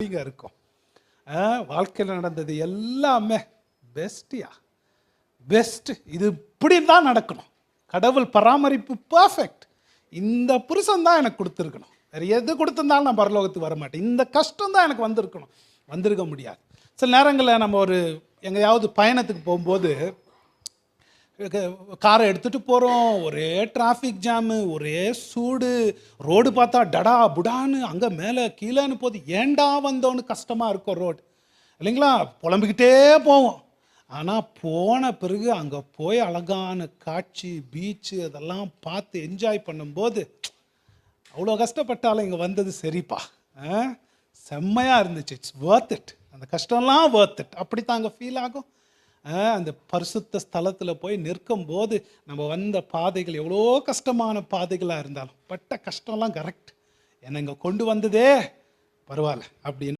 இங்க இருக்கும். வாழ்க்கையில் நடந்தது எல்லாமே பெஸ்டியா, பெஸ்ட். இது இப்படி தான் நடக்கணும். கடவுள் பராமரிப்பு பர்ஃபெக்ட். இந்த புருஷன் தான் எனக்கு கொடுத்துருக்கணும். வேறு எது கொடுத்துருந்தாலும் நான் பரலோகத்துக்கு வர மாட்டேன். இந்த கஷ்டம் தான் எனக்கு வந்திருக்கணும். வந்திருக்க முடியாது. சில நேரங்களில் நம்ம ஒரு எங்கேயாவது பயணத்துக்கு போகும்போது காரை எடுத்துகிட்டு போகிறோம், ஒரே டிராஃபிக் ஜாமு, ஒரே சூடு, ரோடு பார்த்தா டடா புடான்னு அங்கே மேலே கீழேன்னு போகுது. ஏண்டா வந்தோன்னு கஷ்டமாக இருக்கும் ரோடு, இல்லைங்களா? புலம்பிக்கிட்டே போவோம். ஆனால் போன பிறகு அங்கே போய் அழகான காட்சி, பீச்சு அதெல்லாம் பார்த்து என்ஜாய் பண்ணும்போது அவ்வளோ கஷ்டப்பட்டாலும் இங்கே வந்தது சரிப்பா, செம்மையாக இருந்துச்சு, இட்ஸ் ஒர்த் இட், அந்த கஷ்டம்லாம் ஒர்த் இட். அப்படி தான் அங்கே ஃபீல் ஆகும். அந்த பரிசுத்த ஸ்தலத்தில் போய் நிற்கும் போது நம்ம வந்த பாதைகள் எவ்வளோ கஷ்டமான பாதைகளாக இருந்தாலும் பட்ட கஷ்டம்லாம் கரெக்ட், என்னை இங்கே கொண்டு வந்ததே பரவாயில்ல அப்படின்னு